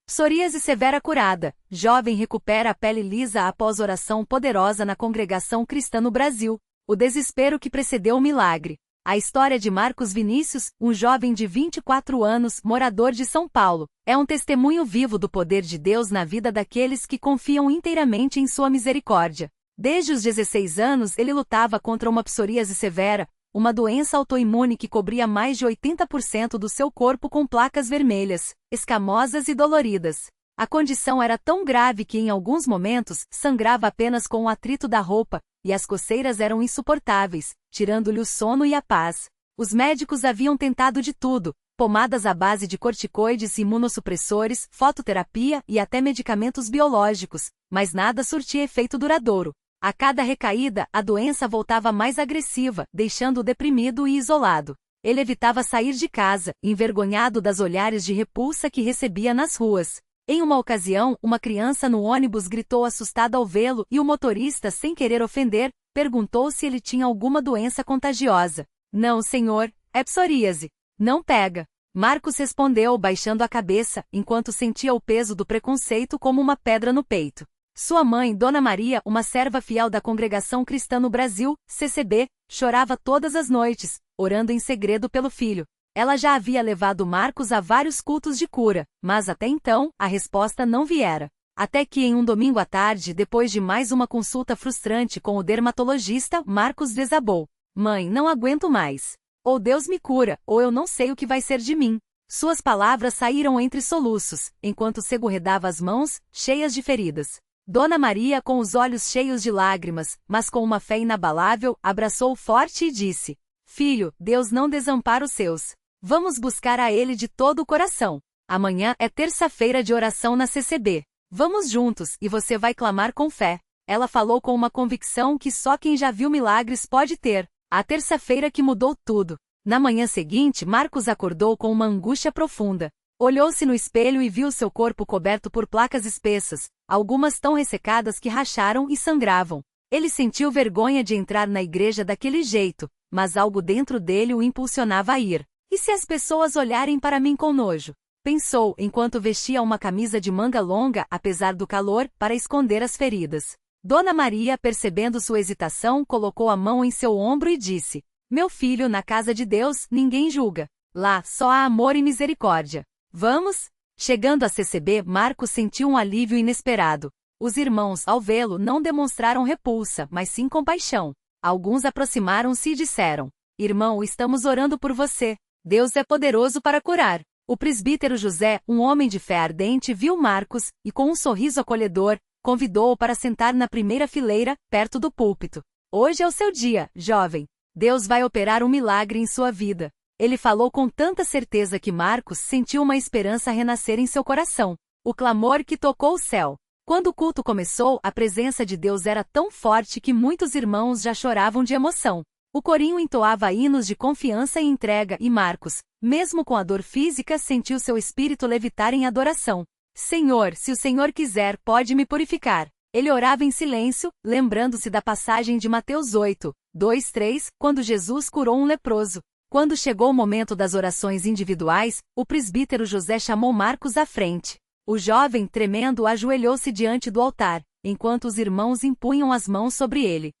Psoríase severa curada. Jovem recupera a pele lisa após oração poderosa na congregação cristã no Brasil. O desespero que precedeu o milagre. A história de Marcos Vinícius, um jovem de 24 anos, morador de São Paulo, é um testemunho vivo do poder de Deus na vida daqueles que confiam inteiramente em sua misericórdia. Desde os 16 anos ele lutava contra uma psoríase severa, uma doença autoimune que cobria mais de 80% do seu corpo com placas vermelhas, escamosas e doloridas. A condição era tão grave que em alguns momentos sangrava apenas com o atrito da roupa, e as coceiras eram insuportáveis, tirando-lhe o sono e a paz. Os médicos haviam tentado de tudo, pomadas à base de corticoides e imunossupressores, fototerapia e até medicamentos biológicos, mas nada surtia efeito duradouro. A cada recaída, a doença voltava mais agressiva, deixando-o deprimido e isolado. Ele evitava sair de casa, envergonhado das olhares de repulsa que recebia nas ruas. Em uma ocasião, uma criança no ônibus gritou assustada ao vê-lo e o motorista, sem querer ofender, perguntou se ele tinha alguma doença contagiosa. Não, senhor, é psoríase. Não pega. Marcos respondeu baixando a cabeça, enquanto sentia o peso do preconceito como uma pedra no peito. Sua mãe, Dona Maria, uma serva fiel da Congregação Cristã no Brasil, CCB, chorava todas as noites, orando em segredo pelo filho. Ela já havia levado Marcos a vários cultos de cura, mas até então, a resposta não viera. Até que em um domingo à tarde, depois de mais uma consulta frustrante com o dermatologista, Marcos desabou. Mãe, não aguento mais. Ou Deus me cura, ou eu não sei o que vai ser de mim. Suas palavras saíram entre soluços, enquanto segurredava as mãos, cheias de feridas. Dona Maria, com os olhos cheios de lágrimas, mas com uma fé inabalável, abraçou-o forte e disse: Filho, Deus não desampara os seus. Vamos buscar a Ele de todo o coração. Amanhã é terça-feira de oração na CCB. Vamos juntos, e você vai clamar com fé. Ela falou com uma convicção que só quem já viu milagres pode ter. A terça-feira que mudou tudo. Na manhã seguinte, Marcos acordou com uma angústia profunda. Olhou-se no espelho e viu seu corpo coberto por placas espessas, algumas tão ressecadas que racharam e sangravam. Ele sentiu vergonha de entrar na igreja daquele jeito, mas algo dentro dele o impulsionava a ir. E se as pessoas olharem para mim com nojo? Pensou, enquanto vestia uma camisa de manga longa, apesar do calor, para esconder as feridas. Dona Maria, percebendo sua hesitação, colocou a mão em seu ombro e disse: Meu filho, na casa de Deus, ninguém julga. Lá, só há amor e misericórdia. Vamos? Chegando à CCB, Marcos sentiu um alívio inesperado. Os irmãos, ao vê-lo, não demonstraram repulsa, mas sim compaixão. Alguns aproximaram-se e disseram: Irmão, estamos orando por você. Deus é poderoso para curar. O presbítero José, um homem de fé ardente, viu Marcos, e com um sorriso acolhedor, convidou-o para sentar na primeira fileira, perto do púlpito. Hoje é o seu dia, jovem. Deus vai operar um milagre em sua vida. Ele falou com tanta certeza que Marcos sentiu uma esperança renascer em seu coração. O clamor que tocou o céu. Quando o culto começou, a presença de Deus era tão forte que muitos irmãos já choravam de emoção. O corinho entoava hinos de confiança e entrega e Marcos, mesmo com a dor física, sentiu seu espírito levitar em adoração. Senhor, se o Senhor quiser, pode me purificar. Ele orava em silêncio, lembrando-se da passagem de Mateus 8, 2-3, quando Jesus curou um leproso. Quando chegou o momento das orações individuais, o presbítero José chamou Marcos à frente. O jovem, tremendo, ajoelhou-se diante do altar, enquanto os irmãos impunham as mãos sobre ele.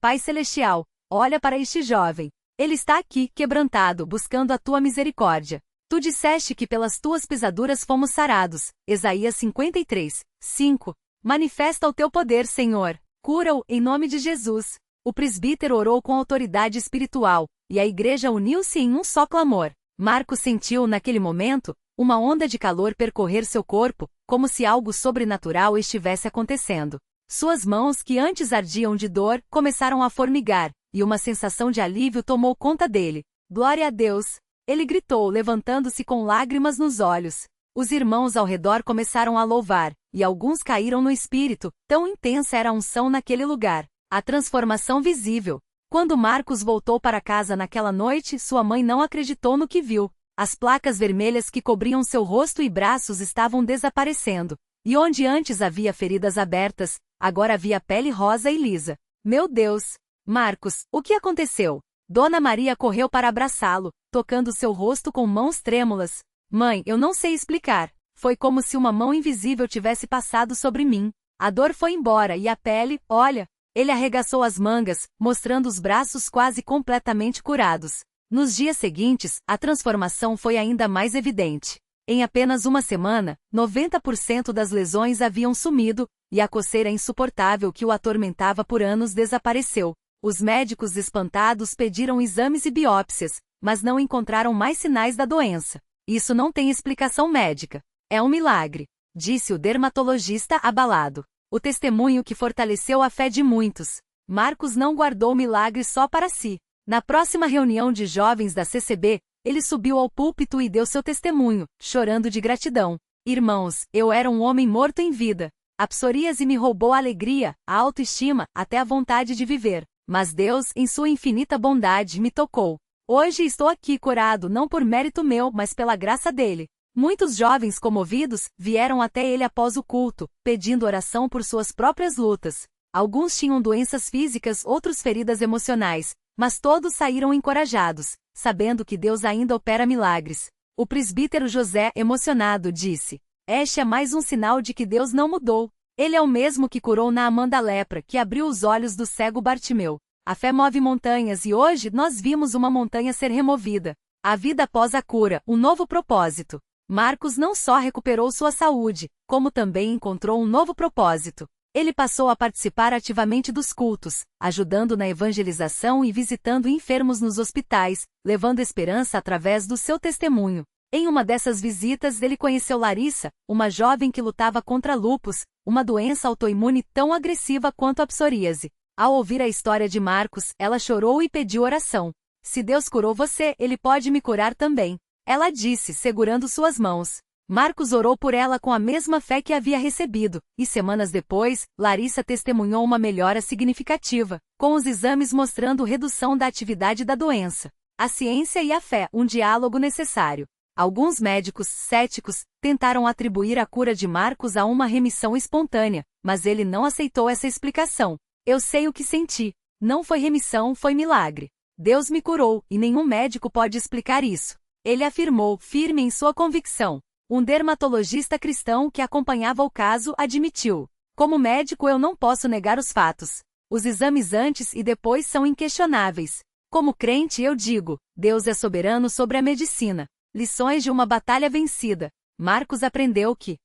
Pai Celestial, olha para este jovem. Ele está aqui, quebrantado, buscando a tua misericórdia. Tu disseste que pelas tuas pisaduras fomos sarados. Isaías 53, 5. Manifesta o teu poder, Senhor. Cura-o, em nome de Jesus. O presbítero orou com autoridade espiritual, e a igreja uniu-se em um só clamor. Marcos sentiu, naquele momento, uma onda de calor percorrer seu corpo, como se algo sobrenatural estivesse acontecendo. Suas mãos, que antes ardiam de dor, começaram a formigar, e uma sensação de alívio tomou conta dele. Glória a Deus! Ele gritou, levantando-se com lágrimas nos olhos. Os irmãos ao redor começaram a louvar, e alguns caíram no espírito, tão intensa era a unção naquele lugar. A transformação visível. Quando Marcos voltou para casa naquela noite, sua mãe não acreditou no que viu. As placas vermelhas que cobriam seu rosto e braços estavam desaparecendo. E onde antes havia feridas abertas, agora havia pele rosa e lisa. Meu Deus! Marcos, o que aconteceu? Dona Maria correu para abraçá-lo, tocando seu rosto com mãos trêmulas. Mãe, eu não sei explicar. Foi como se uma mão invisível tivesse passado sobre mim. A dor foi embora e a pele, olha, ele arregaçou as mangas, mostrando os braços quase completamente curados. Nos dias seguintes, a transformação foi ainda mais evidente. Em apenas uma semana, 90% das lesões haviam sumido, e a coceira insuportável que o atormentava por anos desapareceu. Os médicos espantados pediram exames e biópsias, mas não encontraram mais sinais da doença. Isso não tem explicação médica. É um milagre, disse o dermatologista abalado. O testemunho que fortaleceu a fé de muitos. Marcos não guardou o milagre só para si. Na próxima reunião de jovens da CCB, ele subiu ao púlpito e deu seu testemunho, chorando de gratidão. Irmãos, eu era um homem morto em vida. A psoríase me roubou a alegria, a autoestima, até a vontade de viver. Mas Deus, em sua infinita bondade, me tocou. Hoje estou aqui curado não por mérito meu, mas pela graça dele. Muitos jovens comovidos vieram até ele após o culto, pedindo oração por suas próprias lutas. Alguns tinham doenças físicas, outros feridas emocionais, mas todos saíram encorajados, sabendo que Deus ainda opera milagres. O presbítero José, emocionado, disse: "Este é mais um sinal de que Deus não mudou. Ele é o mesmo que curou Naamã da lepra, que abriu os olhos do cego Bartimeu. A fé move montanhas e hoje nós vimos uma montanha ser removida. A vida após a cura, um novo propósito." Marcos não só recuperou sua saúde, como também encontrou um novo propósito. Ele passou a participar ativamente dos cultos, ajudando na evangelização e visitando enfermos nos hospitais, levando esperança através do seu testemunho. Em uma dessas visitas ele conheceu Larissa, uma jovem que lutava contra lúpus, uma doença autoimune tão agressiva quanto a psoríase. Ao ouvir a história de Marcos, ela chorou e pediu oração. "Se Deus curou você, Ele pode me curar também," ela disse, segurando suas mãos. Marcos orou por ela com a mesma fé que havia recebido, e semanas depois, Larissa testemunhou uma melhora significativa, com os exames mostrando redução da atividade da doença. A ciência e a fé, um diálogo necessário. Alguns médicos, céticos, tentaram atribuir a cura de Marcos a uma remissão espontânea, mas ele não aceitou essa explicação. "Eu sei o que senti. Não foi remissão, foi milagre. Deus me curou, e nenhum médico pode explicar isso." Ele afirmou, firme em sua convicção. Um dermatologista cristão que acompanhava o caso admitiu: "Como médico eu não posso negar os fatos. Os exames antes e depois são inquestionáveis. Como crente eu digo, Deus é soberano sobre a medicina." Lições de uma batalha vencida. Marcos aprendeu que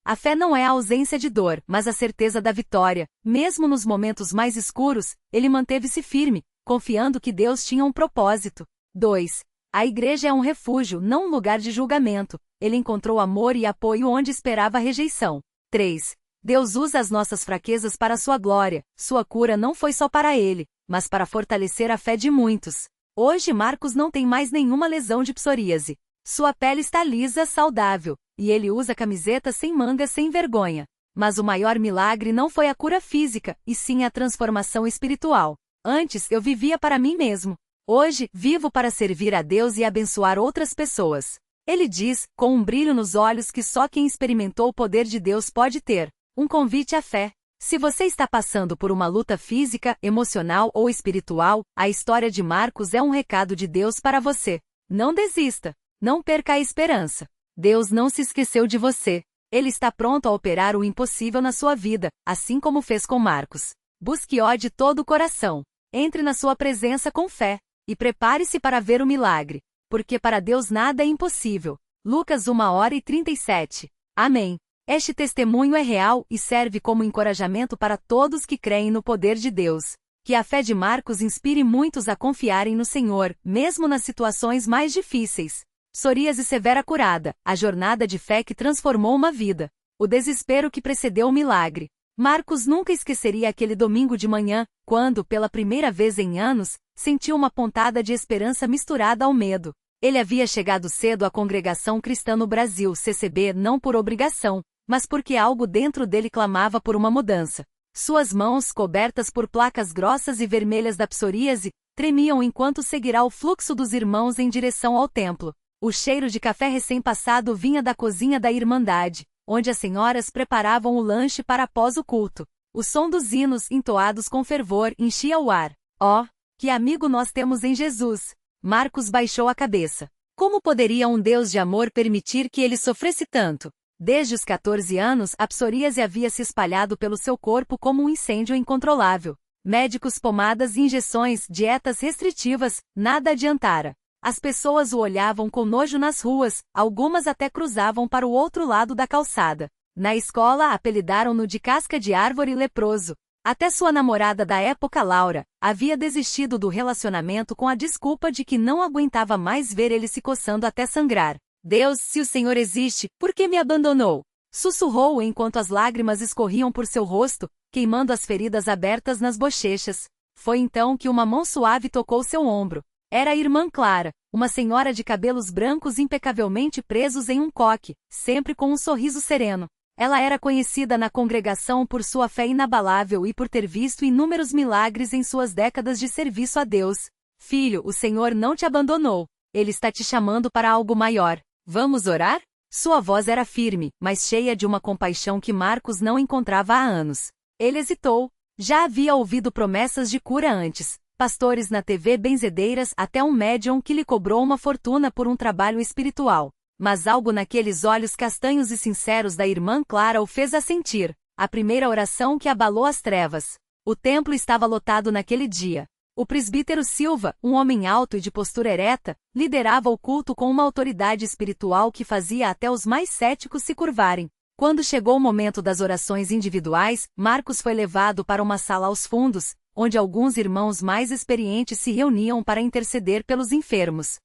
a fé não é a ausência de dor, mas a certeza da vitória. Mesmo nos momentos mais escuros, ele manteve-se firme, confiando que Deus tinha um propósito. 2. A igreja é um refúgio, não um lugar de julgamento. Ele encontrou amor e apoio onde esperava rejeição. 3. Deus usa as nossas fraquezas para sua glória. Sua cura não foi só para ele, mas para fortalecer a fé de muitos. Hoje Marcos não tem mais nenhuma lesão de psoríase. Sua pele está lisa, saudável, e ele usa camiseta sem mangas sem vergonha. Mas o maior milagre não foi a cura física, e sim a transformação espiritual. "Antes eu vivia para mim mesmo. Hoje, vivo para servir a Deus e abençoar outras pessoas." Ele diz, com um brilho nos olhos que só quem experimentou o poder de Deus pode ter. Um convite à fé. Se você está passando por uma luta física, emocional ou espiritual, a história de Marcos é um recado de Deus para você. Não desista. Não perca a esperança. Deus não se esqueceu de você. Ele está pronto a operar o impossível na sua vida, assim como fez com Marcos. Busque-o de todo o coração. Entre na sua presença com fé. E prepare-se para ver o milagre. Porque para Deus nada é impossível. Lucas 1h37. Amém. Este testemunho é real e serve como encorajamento para todos que creem no poder de Deus. Que a fé de Marcos inspire muitos a confiarem no Senhor, mesmo nas situações mais difíceis. Psoríase severa curada, a jornada de fé que transformou uma vida. O desespero que precedeu o milagre. Marcos nunca esqueceria aquele domingo de manhã, quando, pela primeira vez em anos, sentiu uma pontada de esperança misturada ao medo. Ele havia chegado cedo à Congregação Cristã no Brasil, CCB, não por obrigação, mas porque algo dentro dele clamava por uma mudança. Suas mãos, cobertas por placas grossas e vermelhas da psoríase, tremiam enquanto seguirá o fluxo dos irmãos em direção ao templo. O cheiro de café recém-passado vinha da cozinha da Irmandade, onde as senhoras preparavam o lanche para após o culto. O som dos hinos, entoados com fervor, enchia o ar. "Oh, que amigo nós temos em Jesus!" Marcos baixou a cabeça. Como poderia um Deus de amor permitir que ele sofresse tanto? Desde os 14 anos, a psoríase havia se espalhado pelo seu corpo como um incêndio incontrolável. Médicos, pomadas, injeções, dietas restritivas, nada adiantara. As pessoas o olhavam com nojo nas ruas, algumas até cruzavam para o outro lado da calçada. Na escola, apelidaram-no de casca de árvore leproso. Até sua namorada da época, Laura, havia desistido do relacionamento com a desculpa de que não aguentava mais ver ele se coçando até sangrar. Deus, se o Senhor existe, por que me abandonou? Sussurrou enquanto as lágrimas escorriam por seu rosto, queimando as feridas abertas nas bochechas. Foi então que uma mão suave tocou seu ombro. Era a irmã Clara, uma senhora de cabelos brancos impecavelmente presos em um coque, sempre com um sorriso sereno. Ela era conhecida na congregação por sua fé inabalável e por ter visto inúmeros milagres em suas décadas de serviço a Deus. Filho, o Senhor não te abandonou. Ele está te chamando para algo maior. Vamos orar? Sua voz era firme, mas cheia de uma compaixão que Marcos não encontrava há anos. Ele hesitou. Já havia ouvido promessas de cura antes. Pastores na TV, benzedeiras, até um médium que lhe cobrou uma fortuna por um trabalho espiritual. Mas algo naqueles olhos castanhos e sinceros da irmã Clara o fez assentir. A primeira oração que abalou as trevas. O templo estava lotado naquele dia. O presbítero Silva, um homem alto e de postura ereta, liderava o culto com uma autoridade espiritual que fazia até os mais céticos se curvarem. Quando chegou o momento das orações individuais, Marcos foi levado para uma sala aos fundos, onde alguns irmãos mais experientes se reuniam para interceder pelos enfermos.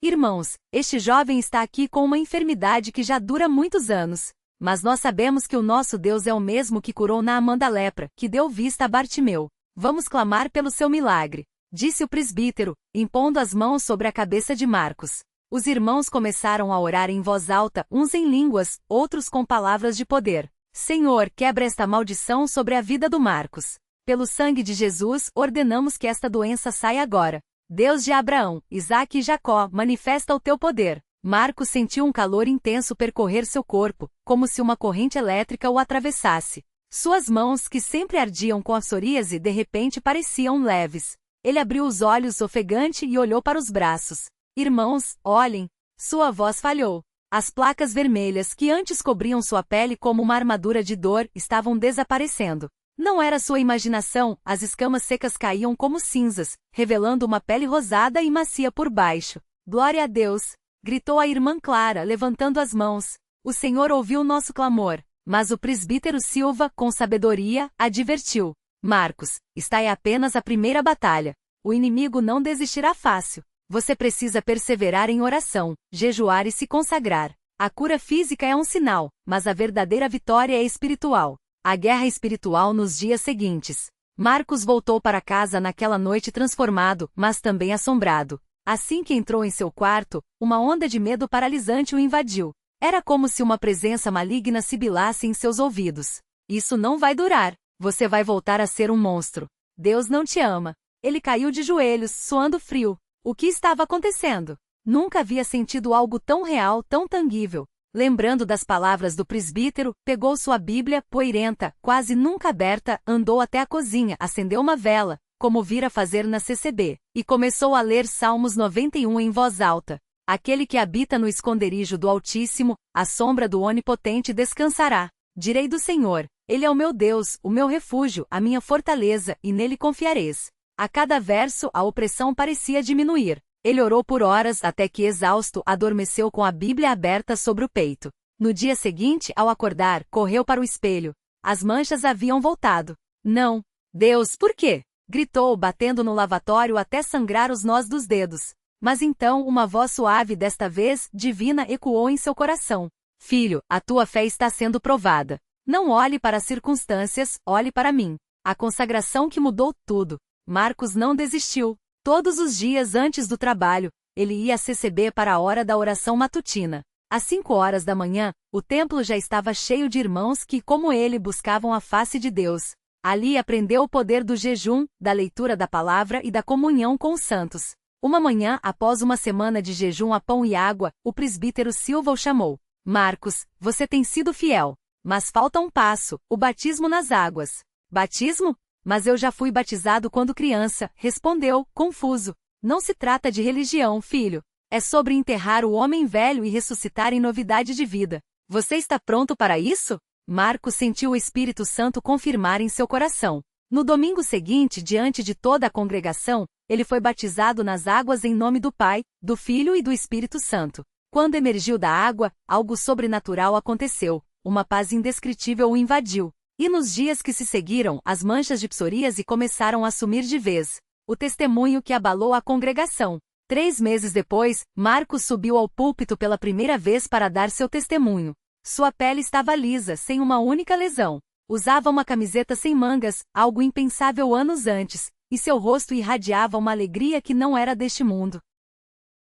Irmãos, este jovem está aqui com uma enfermidade que já dura muitos anos. Mas nós sabemos que o nosso Deus é o mesmo que curou Naamã da lepra, que deu vista a Bartimeu. Vamos clamar pelo seu milagre, disse o presbítero, impondo as mãos sobre a cabeça de Marcos. Os irmãos começaram a orar em voz alta, uns em línguas, outros com palavras de poder. Senhor, quebra esta maldição sobre a vida do Marcos. Pelo sangue de Jesus, ordenamos que esta doença saia agora. Deus de Abraão, Isaque e Jacó, manifesta o teu poder. Marcos sentiu um calor intenso percorrer seu corpo, como se uma corrente elétrica o atravessasse. Suas mãos, que sempre ardiam com a psoríase, de repente pareciam leves. Ele abriu os olhos ofegante e olhou para os braços. Irmãos, olhem. Sua voz falhou. As placas vermelhas que antes cobriam sua pele como uma armadura de dor estavam desaparecendo. Não era sua imaginação, as escamas secas caíam como cinzas, revelando uma pele rosada e macia por baixo. Glória a Deus! Gritou a irmã Clara, levantando as mãos. O Senhor ouviu nosso clamor. Mas o presbítero Silva, com sabedoria, advertiu. Marcos, esta é apenas a primeira batalha. O inimigo não desistirá fácil. Você precisa perseverar em oração, jejuar e se consagrar. A cura física é um sinal, mas a verdadeira vitória é espiritual. A guerra espiritual nos dias seguintes. Marcos voltou para casa naquela noite transformado, mas também assombrado. Assim que entrou em seu quarto, uma onda de medo paralisante o invadiu. Era como se uma presença maligna sibilasse em seus ouvidos. Isso não vai durar. Você vai voltar a ser um monstro. Deus não te ama. Ele caiu de joelhos, suando frio. O que estava acontecendo? Nunca havia sentido algo tão real, tão tangível. Lembrando das palavras do presbítero, pegou sua Bíblia, poeirenta, quase nunca aberta, andou até a cozinha, acendeu uma vela, como vira fazer na CCB, e começou a ler Salmos 91 em voz alta. Aquele que habita no esconderijo do Altíssimo, à sombra do Onipotente descansará. Direi do Senhor, Ele é o meu Deus, o meu refúgio, a minha fortaleza, e nele confiareis. A cada verso, a opressão parecia diminuir. Ele orou por horas até que, exausto, adormeceu com a Bíblia aberta sobre o peito. No dia seguinte, ao acordar, correu para o espelho. As manchas haviam voltado. Não. Deus, por quê? Gritou, batendo no lavatório até sangrar os nós dos dedos. Mas então uma voz suave, desta vez, divina, ecoou em seu coração. Filho, a tua fé está sendo provada. Não olhe para as circunstâncias, olhe para mim. A consagração que mudou tudo. Marcos não desistiu. Todos os dias antes do trabalho, ele ia à CCB para a hora da oração matutina. Às 5 horas da manhã, o templo já estava cheio de irmãos que, como ele, buscavam a face de Deus. Ali aprendeu o poder do jejum, da leitura da palavra e da comunhão com os santos. Uma manhã, após uma semana de jejum a pão e água, o presbítero Silva o chamou. Marcos, você tem sido fiel. Mas falta um passo, o batismo nas águas. Batismo? Mas eu já fui batizado quando criança, respondeu, confuso. Não se trata de religião, filho. É sobre enterrar o homem velho e ressuscitar em novidade de vida. Você está pronto para isso? Marcos sentiu o Espírito Santo confirmar em seu coração. No domingo seguinte, diante de toda a congregação, ele foi batizado nas águas em nome do Pai, do Filho e do Espírito Santo. Quando emergiu da água, algo sobrenatural aconteceu. Uma paz indescritível o invadiu. E nos dias que se seguiram, as manchas de psoríase começaram a sumir de vez. O testemunho que abalou a congregação. 3 meses depois, Marcos subiu ao púlpito pela primeira vez para dar seu testemunho. Sua pele estava lisa, sem uma única lesão. Usava uma camiseta sem mangas, algo impensável anos antes, e seu rosto irradiava uma alegria que não era deste mundo.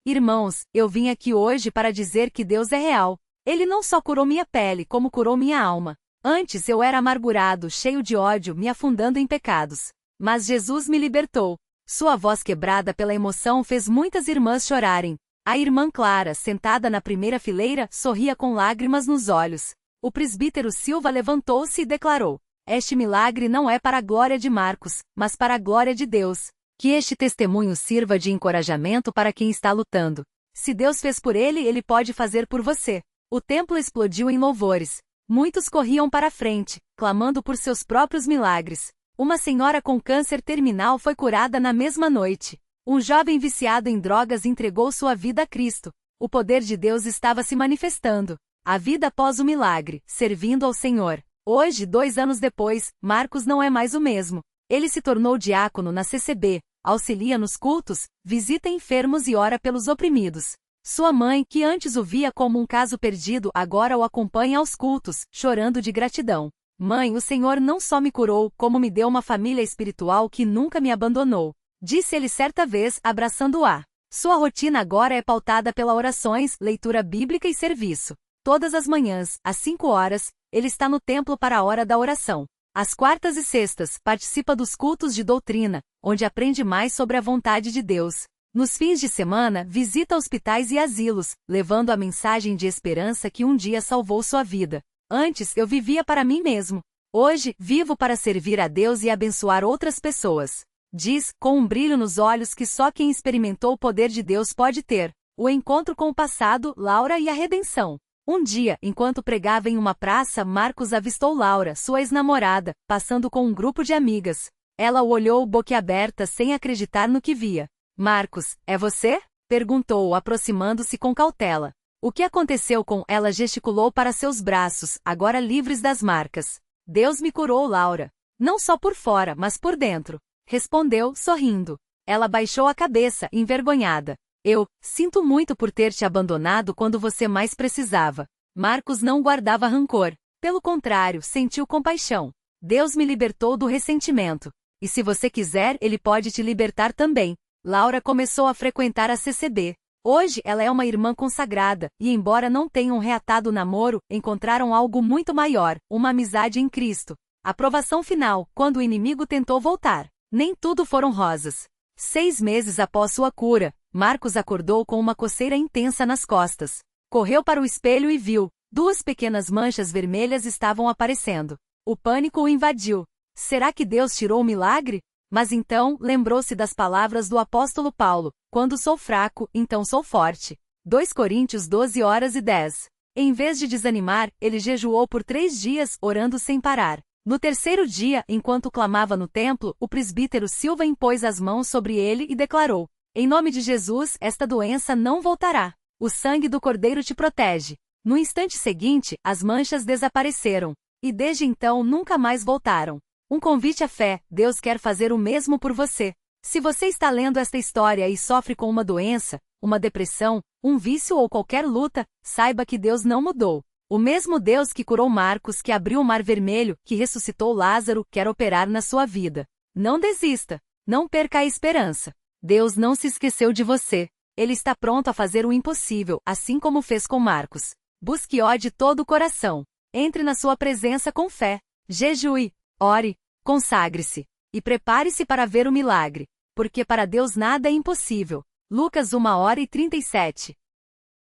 Irmãos, eu vim aqui hoje para dizer que Deus é real. Ele não só curou minha pele, como curou minha alma. Antes eu era amargurado, cheio de ódio, me afundando em pecados. Mas Jesus me libertou. Sua voz quebrada pela emoção fez muitas irmãs chorarem. A irmã Clara, sentada na primeira fileira, sorria com lágrimas nos olhos. O presbítero Silva levantou-se e declarou: este milagre não é para a glória de Marcos, mas para a glória de Deus. Que este testemunho sirva de encorajamento para quem está lutando. Se Deus fez por ele, ele pode fazer por você. O templo explodiu em louvores. Muitos corriam para a frente, clamando por seus próprios milagres. Uma senhora com câncer terminal foi curada na mesma noite. Um jovem viciado em drogas entregou sua vida a Cristo. O poder de Deus estava se manifestando. A vida após o milagre, servindo ao Senhor. Hoje, 2 anos depois, Marcos não é mais o mesmo. Ele se tornou diácono na CCB, auxilia nos cultos, visita enfermos e ora pelos oprimidos. Sua mãe, que antes o via como um caso perdido, agora o acompanha aos cultos, chorando de gratidão. Mãe, o Senhor não só me curou, como me deu uma família espiritual que nunca me abandonou. Disse ele certa vez, abraçando-a. Sua rotina agora é pautada pela orações, leitura bíblica e serviço. Todas as manhãs, às 5 horas, ele está no templo para a hora da oração. Às quartas e sextas, participa dos cultos de doutrina, onde aprende mais sobre a vontade de Deus. Nos fins de semana, visita hospitais e asilos, levando a mensagem de esperança que um dia salvou sua vida. Antes, eu vivia para mim mesmo. Hoje, vivo para servir a Deus e abençoar outras pessoas. Diz, com um brilho nos olhos que só quem experimentou o poder de Deus pode ter. O encontro com o passado, Laura e a redenção. Um dia, enquanto pregava em uma praça, Marcos avistou Laura, sua ex-namorada, passando com um grupo de amigas. Ela o olhou boquiaberta sem acreditar no que via. Marcos, é você? Perguntou, aproximando-se com cautela. O que aconteceu com ela? Gesticulou para seus braços, agora livres das marcas. Deus me curou, Laura. Não só por fora, mas por dentro. Respondeu, sorrindo. Ela baixou a cabeça, envergonhada. Eu sinto muito por ter te abandonado quando você mais precisava. Marcos não guardava rancor. Pelo contrário, sentiu compaixão. Deus me libertou do ressentimento. E se você quiser, ele pode te libertar também. Laura começou a frequentar a CCB. Hoje ela é uma irmã consagrada, e embora não tenham reatado o namoro, encontraram algo muito maior, uma amizade em Cristo. Aprovação final, quando o inimigo tentou voltar. Nem tudo foram rosas. 6 meses após sua cura, Marcos acordou com uma coceira intensa nas costas. Correu para o espelho e viu. 2 pequenas manchas vermelhas estavam aparecendo. O pânico o invadiu. Será que Deus tirou o milagre? Mas então, lembrou-se das palavras do apóstolo Paulo, quando sou fraco, então sou forte. 2 Coríntios 12h10. Em vez de desanimar, ele jejuou por 3 dias, orando sem parar. No 3º dia, enquanto clamava no templo, o presbítero Silva impôs as mãos sobre ele e declarou: em nome de Jesus, esta doença não voltará. O sangue do Cordeiro te protege. No instante seguinte, as manchas desapareceram. E desde então nunca mais voltaram. Um convite à fé, Deus quer fazer o mesmo por você. Se você está lendo esta história e sofre com uma doença, uma depressão, um vício ou qualquer luta, saiba que Deus não mudou. O mesmo Deus que curou Marcos, que abriu o Mar Vermelho, que ressuscitou Lázaro, quer operar na sua vida. Não desista. Não perca a esperança. Deus não se esqueceu de você. Ele está pronto a fazer o impossível, assim como fez com Marcos. Busque-o de todo o coração. Entre na sua presença com fé. Jejue. Ore. Consagre-se. E prepare-se para ver o milagre. Porque para Deus nada é impossível. Lucas 1h37.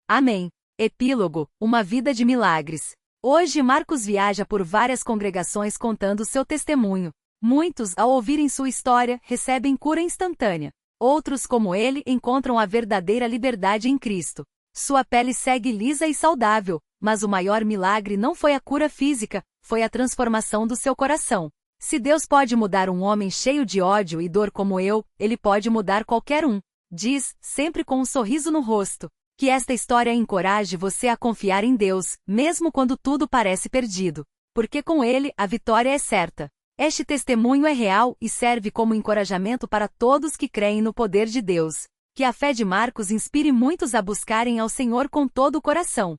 Amém. Epílogo, uma vida de milagres. Hoje Marcos viaja por várias congregações contando seu testemunho. Muitos, ao ouvirem sua história, recebem cura instantânea. Outros, como ele, encontram a verdadeira liberdade em Cristo. Sua pele segue lisa e saudável, mas o maior milagre não foi a cura física, foi a transformação do seu coração. Se Deus pode mudar um homem cheio de ódio e dor como eu, Ele pode mudar qualquer um. Diz, sempre com um sorriso no rosto. Que esta história encoraje você a confiar em Deus, mesmo quando tudo parece perdido. Porque com Ele, a vitória é certa. Este testemunho é real e serve como encorajamento para todos que creem no poder de Deus. Que a fé de Marcos inspire muitos a buscarem ao Senhor com todo o coração.